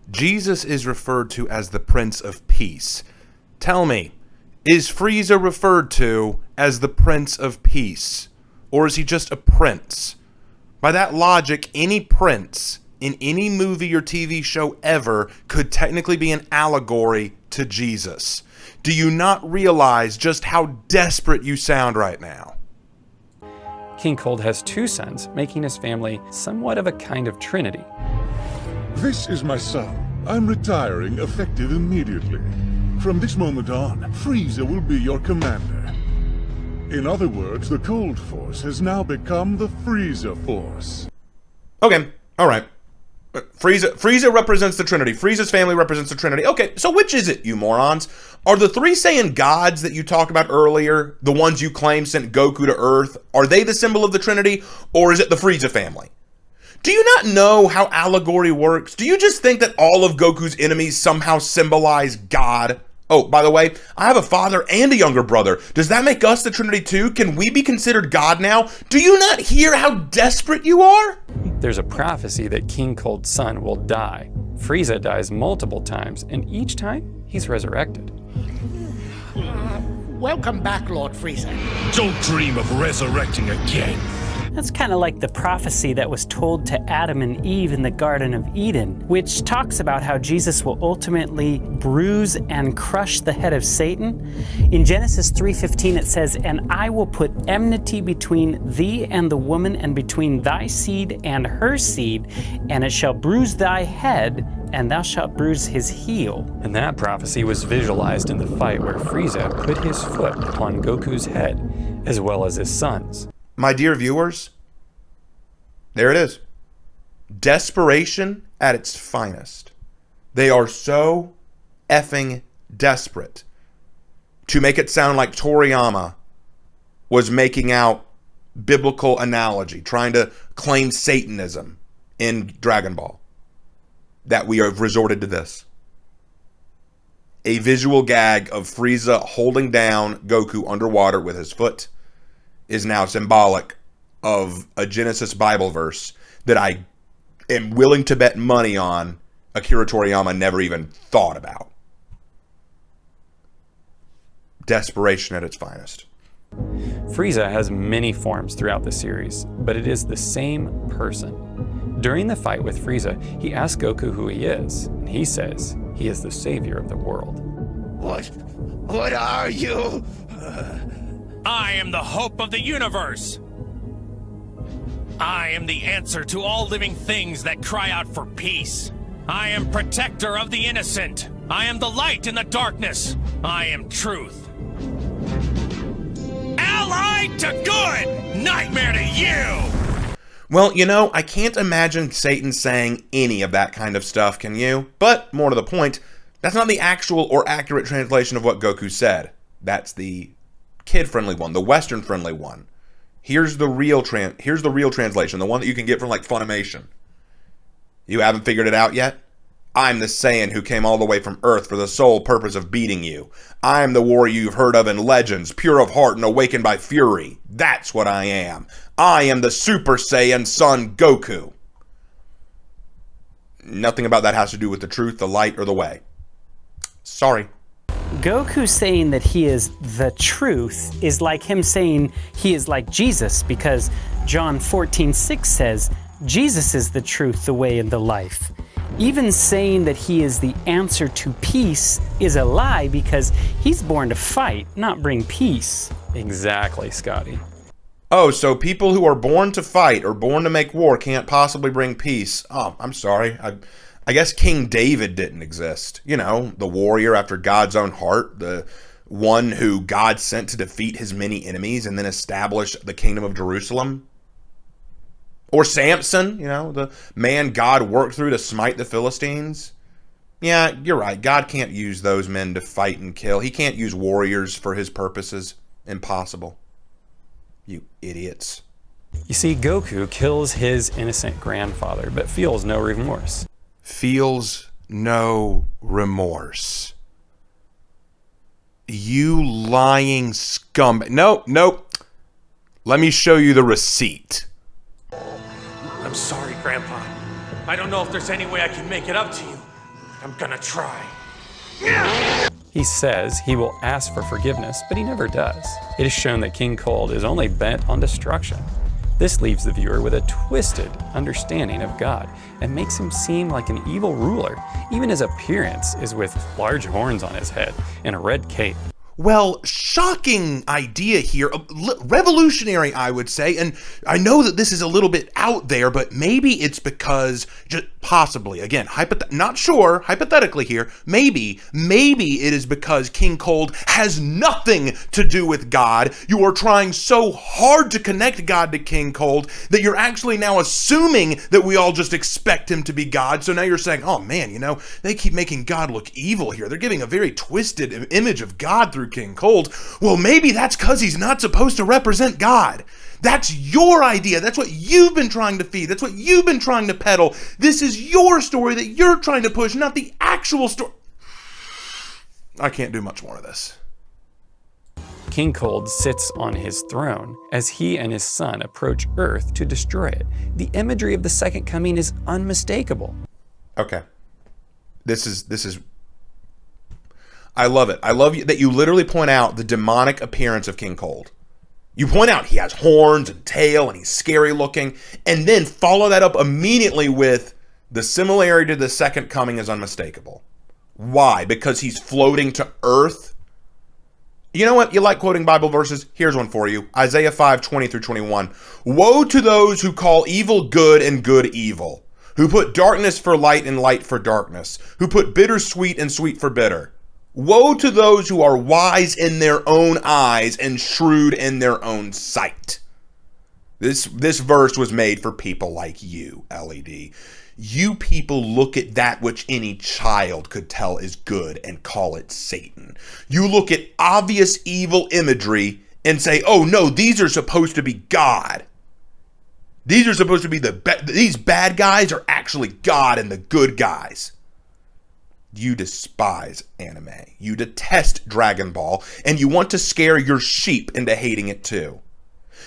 Jesus is referred to as the Prince of Peace. Tell me, is Frieza referred to as the Prince of Peace? Or is he just a prince? By that logic, any prince in any movie or TV show ever could technically be an allegory to Jesus. Do you not realize just how desperate you sound right now? King Cold has two sons, making his family somewhat of a kind of trinity. This is my son. I'm retiring effective immediately. From this moment on, Frieza will be your commander. In other words, the Cold Force has now become the Frieza Force. Okay, all right. Frieza represents the Trinity. Frieza's family represents the Trinity. Okay, so which is it, you morons? Are the three Saiyan gods that you talked about earlier, the ones you claim sent Goku to Earth, are they the symbol of the Trinity, or is it the Frieza family? Do you not know how allegory works? Do you just think that all of Goku's enemies somehow symbolize God? Oh, by the way, I have a father and a younger brother. Does that make us the Trinity too? Can we be considered God now? Do you not hear how desperate you are? There's a prophecy that King Cold's son will die. Frieza dies multiple times, and each time he's resurrected. Welcome back, Lord Frieza. Don't dream of resurrecting again. That's kind of like the prophecy that was told to Adam and Eve in the Garden of Eden, which talks about how Jesus will ultimately bruise and crush the head of Satan. In Genesis 3:15 it says, "And I will put enmity between thee and the woman, and between thy seed and her seed, and it shall bruise thy head, and thou shalt bruise his heel." And that prophecy was visualized in the fight where Frieza put his foot upon Goku's head, as well as his son's. My dear viewers, there it is. Desperation at its finest. They are so effing desperate to make it sound like Toriyama was making out biblical analogy, trying to claim Satanism in Dragon Ball. that we have resorted to this. A visual gag of Frieza holding down Goku underwater with his foot is now symbolic of a Genesis Bible verse that I am willing to bet money on Akira Toriyama never even thought about. Desperation at its finest. Frieza has many forms throughout the series, but it is the same person. During the fight with Frieza, he asks Goku who he is, and he says he is the savior of the world. What are you? I am the hope of the universe. I am the answer to all living things that cry out for peace. I am protector of the innocent. I am the light in the darkness. I am truth. Allied to good! Nightmare to you! Well, you know, I can't imagine Satan saying any of that kind of stuff, can you? But, more to the point, that's not the actual or accurate translation of what Goku said. That's the kid-friendly one, the Western-friendly one. Here's the real translation, the one that you can get from, like, Funimation. You haven't figured it out yet? I'm the Saiyan who came all the way from Earth for the sole purpose of beating you. I'm the warrior you've heard of in legends, pure of heart and awakened by fury. That's what I am. I am the Super Saiyan son Goku. Nothing about that has to do with the truth, the light, or the way. Sorry. Goku saying that he is the truth is like him saying he is like Jesus, because John 14:6 says, Jesus is the truth, the way, and the life. Even saying that he is the answer to peace is a lie, because he's born to fight, not bring peace. Exactly, Scotty. Oh, so people who are born to fight or born to make war can't possibly bring peace. Oh, I'm sorry. I guess King David didn't exist. You know, the warrior after God's own heart, the one who God sent to defeat his many enemies and then establish the kingdom of Jerusalem. Or Samson, you know, the man God worked through to smite the Philistines. Yeah, you're right. God can't use those men to fight and kill. He can't use warriors for his purposes. Impossible. You idiots. You see, Goku kills his innocent grandfather, but feels no remorse. Feels no remorse. You lying scum. Nope. Let me show you the receipt. I'm sorry, Grandpa. I don't know if there's any way I can make it up to you. I'm gonna try. He says he will ask for forgiveness, but he never does. It is shown that King Cold is only bent on destruction. This leaves the viewer with a twisted understanding of God and makes him seem like an evil ruler. Even his appearance is with large horns on his head and a red cape. Well, shocking idea here. Revolutionary, I would say. And I know that this is a little bit out there, but maybe it's because, just possibly, again, not sure, hypothetically here, maybe it is because King Cold has nothing to do with God. You are trying so hard to connect God to King Cold that you're actually now assuming that we all just expect him to be God. So now you're saying, oh man, you know, they keep making God look evil here. They're giving a very twisted image of God through King Cold. Well, maybe that's because he's not supposed to represent God. That's your idea. That's what you've been trying to feed. That's what you've been trying to peddle. This is your story that you're trying to push, not the actual story. I can't do much more of this. King Cold sits on his throne as he and his son approach Earth to destroy it. The imagery of the Second Coming is unmistakable. Okay. This is I love it. I love that you literally point out the demonic appearance of King Cold. You point out he has horns and tail and he's scary looking, and then follow that up immediately with the similarity to the Second Coming is unmistakable. Why? Because he's floating to Earth? You know what? You like quoting Bible verses? Here's one for you. Isaiah 5:20-21. Woe to those who call evil good and good evil, who put darkness for light and light for darkness, who put bitter sweet and sweet for bitter. Woe to those who are wise in their own eyes and shrewd in their own sight. This verse was made for people like you, LED. You people look at that which any child could tell is good and call it Satan. You look at obvious evil imagery and say, oh no, these are supposed to be God. These are supposed to be these bad guys are actually God and the good guys. You despise anime. You detest Dragon Ball, and you want to scare your sheep into hating it too.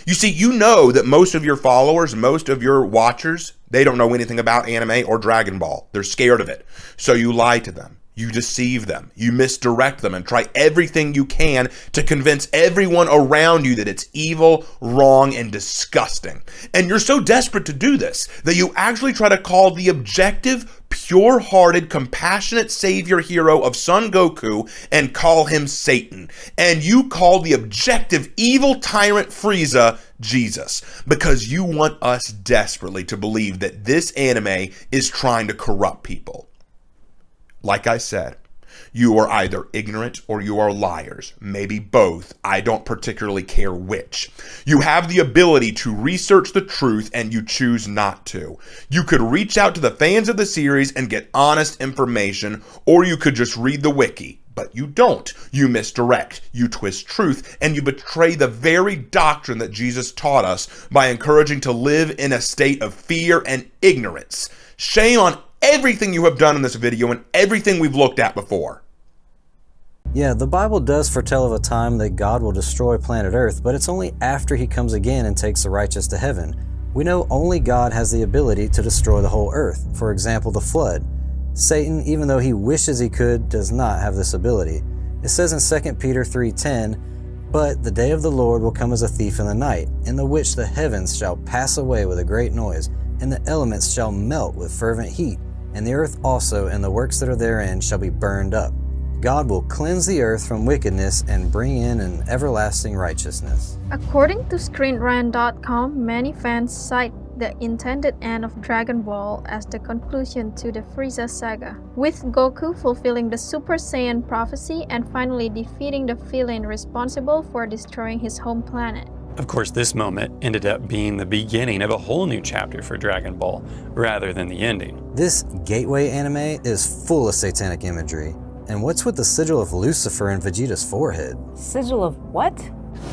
You see, you know that most of your followers, most of your watchers, they don't know anything about anime or Dragon Ball. They're scared of it. So you lie to them. You deceive them. You misdirect them and try everything you can to convince everyone around you that it's evil, wrong, and disgusting. And you're so desperate to do this that you actually try to call the objective, pure-hearted, compassionate savior hero of Son Goku and call him Satan. And you call the objective evil tyrant Frieza Jesus, because you want us desperately to believe that this anime is trying to corrupt people. Like I said, you are either ignorant or you are liars. Maybe both. I don't particularly care which. You have the ability to research the truth and you choose not to. You could reach out to the fans of the series and get honest information, or you could just read the wiki. But you don't. You misdirect, you twist truth, and you betray the very doctrine that Jesus taught us by encouraging to live in a state of fear and ignorance. Shame on everything you have done in this video and everything we've looked at before. Yeah, the Bible does foretell of a time that God will destroy planet Earth, but it's only after he comes again and takes the righteous to heaven. We know only God has the ability to destroy the whole earth. For example, the flood. Satan, even though he wishes he could, does not have this ability. It says in 2 Peter 3:10, "But the day of the Lord will come as a thief in the night, in the which the heavens shall pass away with a great noise, and the elements shall melt with fervent heat, and the earth also and the works that are therein shall be burned up. God will cleanse the earth from wickedness and bring in an everlasting righteousness." According to ScreenRant.com, many fans cite the intended end of Dragon Ball as the conclusion to the Frieza saga, with Goku fulfilling the Super Saiyan prophecy and finally defeating the villain responsible for destroying his home planet. Of course, this moment ended up being the beginning of a whole new chapter for Dragon Ball, rather than the ending. This Gateway anime is full of satanic imagery. And what's with the sigil of Lucifer in Vegeta's forehead? Sigil of what?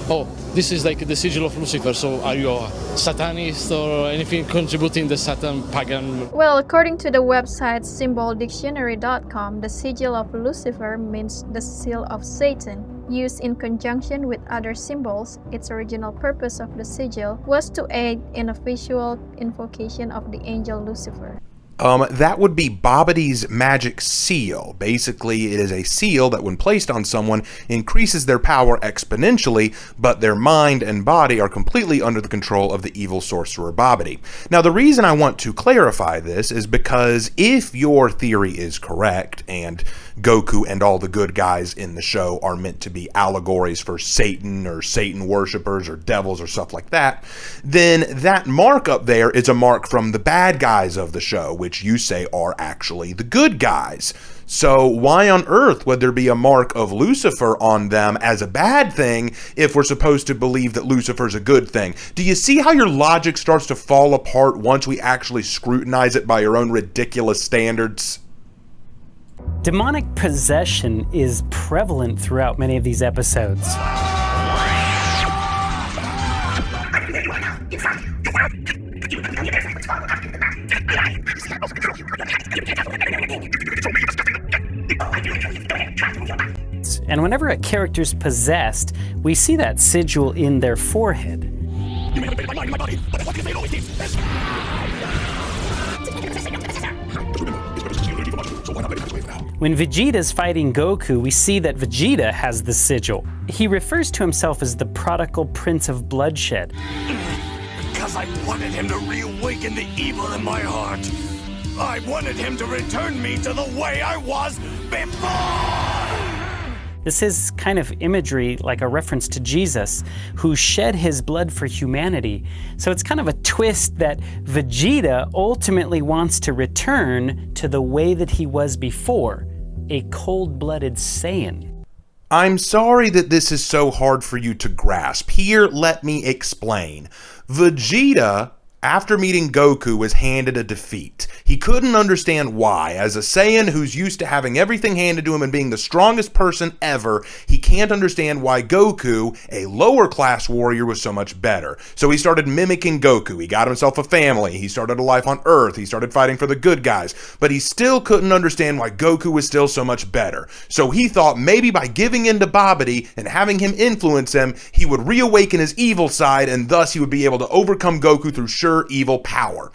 Oh, this is like the sigil of Lucifer, so are you a Satanist or anything contributing the Satan pagan? Well, according to the website symboldictionary.com, the sigil of Lucifer means the seal of Satan. Used in conjunction with other symbols, its original purpose of the sigil was to aid in a visual invocation of the angel Lucifer. That would be Babadi's magic seal. Basically, it is a seal that when placed on someone increases their power exponentially, but their mind and body are completely under the control of the evil sorcerer Babadi. Now, the reason I want to clarify this is because if your theory is correct, and Goku and all the good guys in the show are meant to be allegories for Satan or Satan worshippers or devils or stuff like that, then that mark up there is a mark from the bad guys of the show, which you say are actually the good guys. So why on earth would there be a mark of Lucifer on them as a bad thing if we're supposed to believe that Lucifer's a good thing? Do you see how your logic starts to fall apart once we actually scrutinize it by your own ridiculous standards? Demonic possession is prevalent throughout many of these episodes. And whenever a character's possessed, we see that sigil in their forehead. When Vegeta's fighting Goku, we see that Vegeta has the sigil. He refers to himself as the prodigal prince of bloodshed. Because I wanted him to reawaken the evil in my heart. I wanted him to return me to the way I was before! This is kind of imagery like a reference to Jesus, who shed his blood for humanity. So it's kind of a twist that Vegeta ultimately wants to return to the way that he was before, a cold-blooded Saiyan. I'm sorry that this is so hard for you to grasp. Here, let me explain. Vegeta, after meeting Goku, was handed a defeat. He couldn't understand why, as a Saiyan who's used to having everything handed to him and being the strongest person ever, he can't understand why Goku, a lower class warrior, was so much better. So he started mimicking Goku. He got himself a family. He started a life on Earth. He started fighting for the good guys. But he still couldn't understand why Goku was still so much better. So he thought maybe by giving in to Babidi and having him influence him, he would reawaken his evil side, and thus he would be able to overcome Goku through sheer evil power.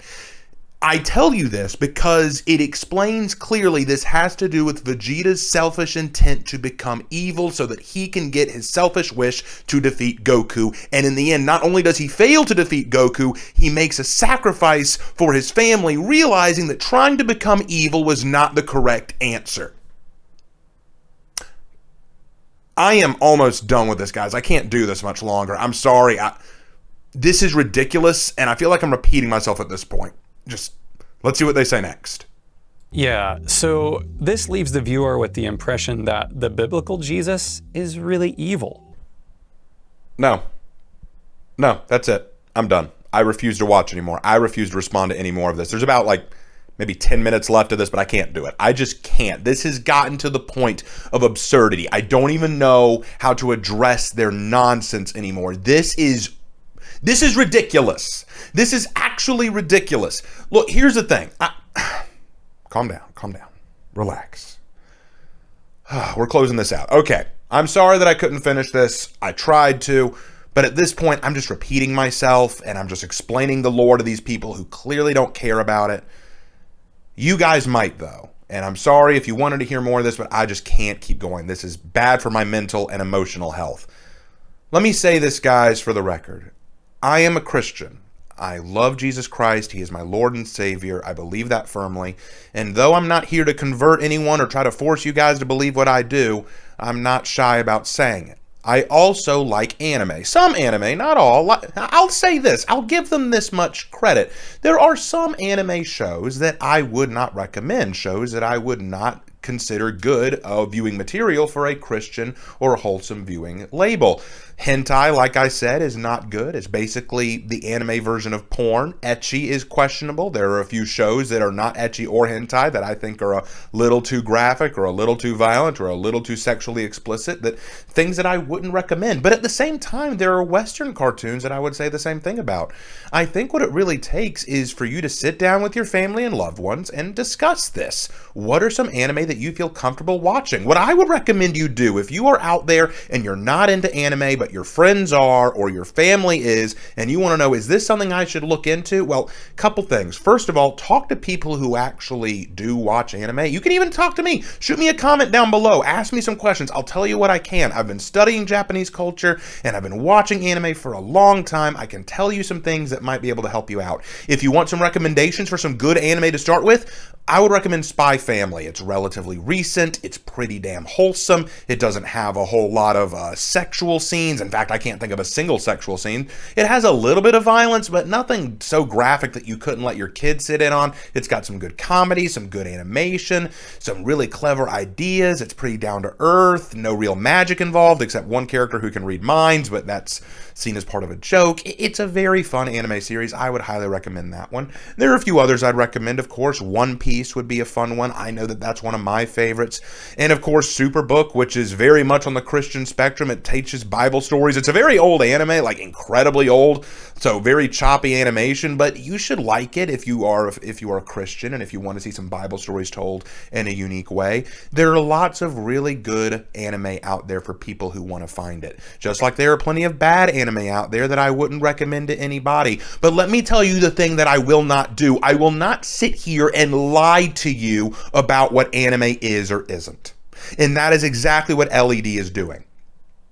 I tell you this because it explains clearly this has to do with Vegeta's selfish intent to become evil so that he can get his selfish wish to defeat Goku. And in the end, not only does he fail to defeat Goku, he makes a sacrifice for his family, realizing that trying to become evil was not the correct answer. I am almost done with this, guys. I can't do this much longer. I'm sorry. This is ridiculous, and I feel like I'm repeating myself at this point. Just let's see what they say next. Yeah, so this leaves the viewer with the impression that the biblical Jesus is really evil. No, that's it. I'm done. I refuse to watch anymore. I refuse to respond to any more of this. There's about maybe 10 minutes left of this, but I can't do it. I just can't. This has gotten to the point of absurdity. I don't even know how to address their nonsense anymore. This is ridiculous. This is actually ridiculous. Look, here's the thing. Calm down. Relax. We're closing this out. Okay. I'm sorry that I couldn't finish this. I tried to, but at this point, I'm just repeating myself, and I'm just explaining the lore to these people who clearly don't care about it. You guys might, though. And I'm sorry if you wanted to hear more of this, but I just can't keep going. This is bad for my mental and emotional health. Let me say this, guys, for the record. I am a Christian. I love Jesus Christ. He is my Lord and Savior. I believe that firmly. And though I'm not here to convert anyone or try to force you guys to believe what I do, I'm not shy about saying it. I also like anime. Some anime, not all. I'll say this. I'll give them this much credit. There are some anime shows that I would not recommend, shows that I would not consider good viewing material for a Christian or wholesome viewing label. Hentai, like I said, is not good. It's basically the anime version of porn. Ecchi is questionable. There are a few shows that are not ecchi or hentai that I think are a little too graphic or a little too violent or a little too sexually explicit, things that I wouldn't recommend. But at the same time, there are Western cartoons that I would say the same thing about. I think what it really takes is for you to sit down with your family and loved ones and discuss this. What are some anime that you feel comfortable watching? What I would recommend you do, if you are out there and you're not into anime, but your friends are, or your family is, and you want to know, is this something I should look into? Well, couple things. First of all, talk to people who actually do watch anime. You can even talk to me. Shoot me a comment down below. Ask me some questions. I'll tell you what I can. I've been studying Japanese culture, and I've been watching anime for a long time. I can tell you some things that might be able to help you out. If you want some recommendations for some good anime to start with, I would recommend Spy Family. It's relatively recent. It's pretty damn wholesome. It doesn't have a whole lot of sexual scenes. In fact, I can't think of a single sexual scene. It has a little bit of violence, but nothing so graphic that you couldn't let your kids sit in on. It's got some good comedy, some good animation, some really clever ideas. It's pretty down to earth. No real magic involved, except one character who can read minds, but that's seen as part of a joke. It's a very fun anime series. I would highly recommend that one. There are a few others I'd recommend, of course. One Piece would be a fun one. I know that that's one of my favorites. And of course, Superbook, which is very much on the Christian spectrum. It teaches Bible stories. It's a very old anime, like incredibly old, so very choppy animation, but you should like it if you are a Christian and if you want to see some Bible stories told in a unique way. There are lots of really good anime out there for people who want to find it. Just like there are plenty of bad anime out there that I wouldn't recommend to anybody. But let me tell you the thing that I will not do. I will not sit here and lie to you about what anime is or isn't. And that is exactly what LED is doing.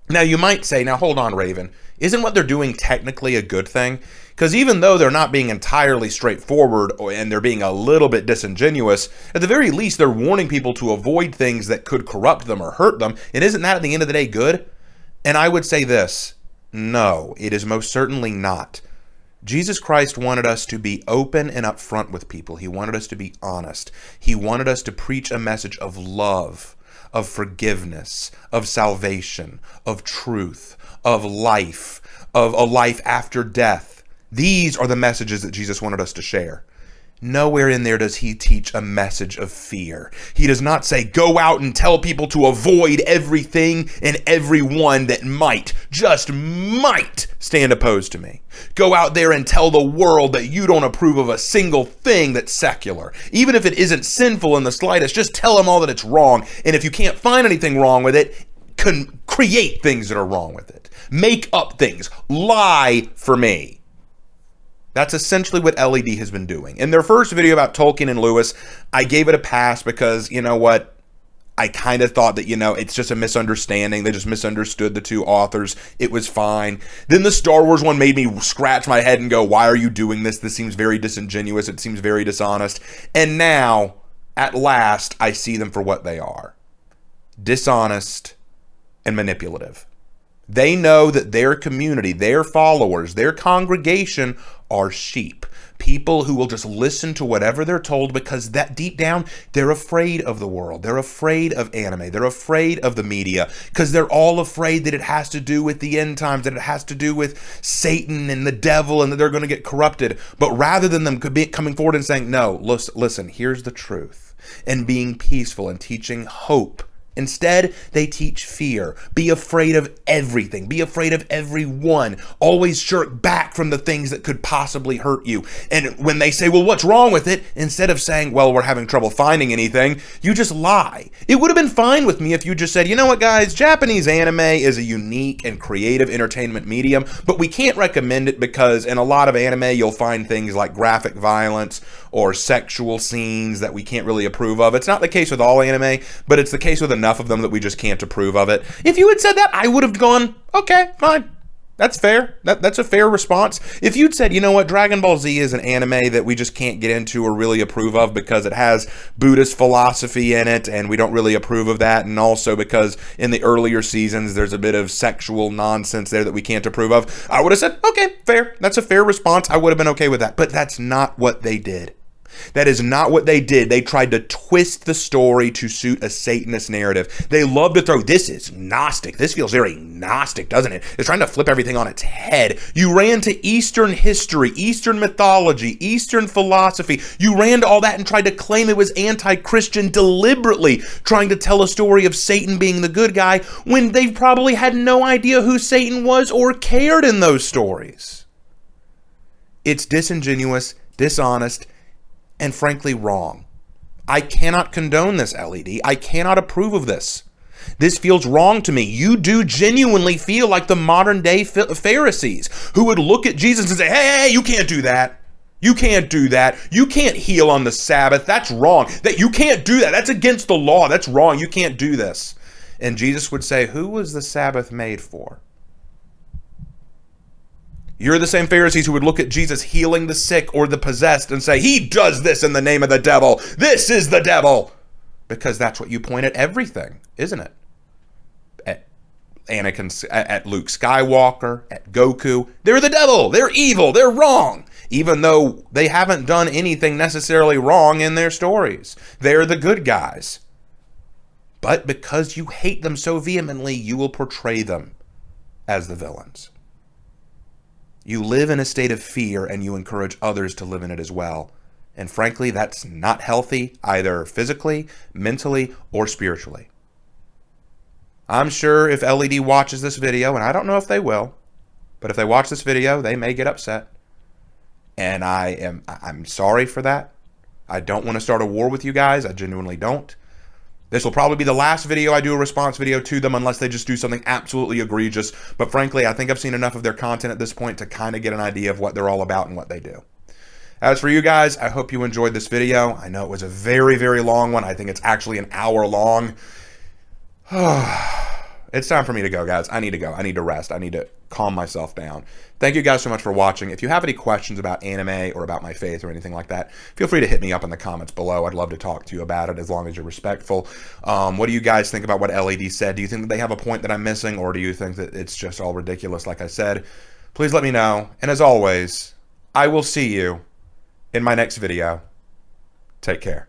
Now, you might say, now hold on, Raven, isn't what they're doing technically a good thing? Because even though they're not being entirely straightforward and they're being a little bit disingenuous, at the very least, they're warning people to avoid things that could corrupt them or hurt them. And isn't that, at the end of the day, good? And I would say this, no, it is most certainly not. Jesus Christ wanted us to be open and upfront with people. He wanted us to be honest. He wanted us to preach a message of love, of forgiveness, of salvation, of truth, of life, of a life after death. These are the messages that Jesus wanted us to share. Nowhere in there does he teach a message of fear. He does not say, go out and tell people to avoid everything and everyone that might, just might, stand opposed to me. Go out there and tell the world that you don't approve of a single thing that's secular. Even if it isn't sinful in the slightest, just tell them all that it's wrong. And if you can't find anything wrong with it, create things that are wrong with it. Make up things. Lie for me. That's essentially what LED has been doing. In their first video about Tolkien and Lewis, I gave it a pass because, you know what? I kind of thought that, it's just a misunderstanding. They just misunderstood the two authors. It was fine. Then the Star Wars one made me scratch my head and go, why are you doing this? This seems very disingenuous. It seems very dishonest. And now, at last, I see them for what they are. Dishonest and manipulative. They know that their community, their followers, their congregation are sheep. People who will just listen to whatever they're told because that deep down, they're afraid of the world. They're afraid of anime. They're afraid of the media because they're all afraid that it has to do with the end times, that it has to do with Satan and the devil and that they're going to get corrupted. But rather than them coming forward and saying, no, listen, here's the truth, and being peaceful and teaching hope, instead, they teach fear. Be afraid of everything. Be afraid of everyone. Always shirk back from the things that could possibly hurt you. And when they say, well, what's wrong with it? Instead of saying, well, we're having trouble finding anything, you just lie. It would have been fine with me if you just said, you know what, guys? Japanese anime is a unique and creative entertainment medium, but we can't recommend it because in a lot of anime, you'll find things like graphic violence or sexual scenes that we can't really approve of. It's not the case with all anime, but it's the case with enough of them that we just can't approve of it. If you had said that, I would have gone, okay, fine. That's fair. That's a fair response. If you'd said, you know what, Dragon Ball Z is an anime that we just can't get into or really approve of because it has Buddhist philosophy in it and we don't really approve of that, and also because in the earlier seasons there's a bit of sexual nonsense there that we can't approve of, I would have said, okay, fair. That's a fair response. I would have been okay with that. But that's not what they did. That is not what they did. They tried to twist the story to suit a Satanist narrative. They love to throw, this is Gnostic. This feels very Gnostic, doesn't it? They're trying to flip everything on its head. You ran to Eastern history, Eastern mythology, Eastern philosophy. You ran to all that and tried to claim it was anti-Christian, deliberately trying to tell a story of Satan being the good guy when they probably had no idea who Satan was or cared in those stories. It's disingenuous, dishonest, and frankly wrong. I cannot condone this, LED. I cannot approve of this. This feels wrong to me. You do genuinely feel like the modern day Pharisees who would look at Jesus and say, hey, you can't do that. You can't do that. You can't heal on the Sabbath. That's wrong. That you can't do that. That's against the law. That's wrong. You can't do this. And Jesus would say, who was the Sabbath made for? You're the same Pharisees who would look at Jesus healing the sick or the possessed and say, he does this in the name of the devil. This is the devil. Because that's what you point at everything, isn't it? At Anakin, at Luke Skywalker, at Goku. They're the devil. They're evil. They're wrong. Even though they haven't done anything necessarily wrong in their stories. They're the good guys. But because you hate them so vehemently, you will portray them as the villains. You live in a state of fear and you encourage others to live in it as well. And frankly, that's not healthy either physically, mentally, or spiritually. I'm sure if LED watches this video, and I don't know if they will, but if they watch this video, they may get upset. And I'm sorry for that. I don't want to start a war with you guys. I genuinely don't. This will probably be the last video I do a response video to them unless they just do something absolutely egregious. But frankly, I think I've seen enough of their content at this point to kind of get an idea of what they're all about and what they do. As for you guys, I hope you enjoyed this video. I know it was a very, very long one. I think it's actually an hour long. It's time for me to go, guys. I need to go. I need to rest. I need to calm myself down. Thank you guys so much for watching. If you have any questions about anime or about my faith or anything like that, feel free to hit me up in the comments below. I'd love to talk to you about it as long as you're respectful. What do you guys think about what LED said? Do you think that they have a point that I'm missing, or do you think that it's just all ridiculous like I said? Please let me know. And as always, I will see you in my next video. Take care.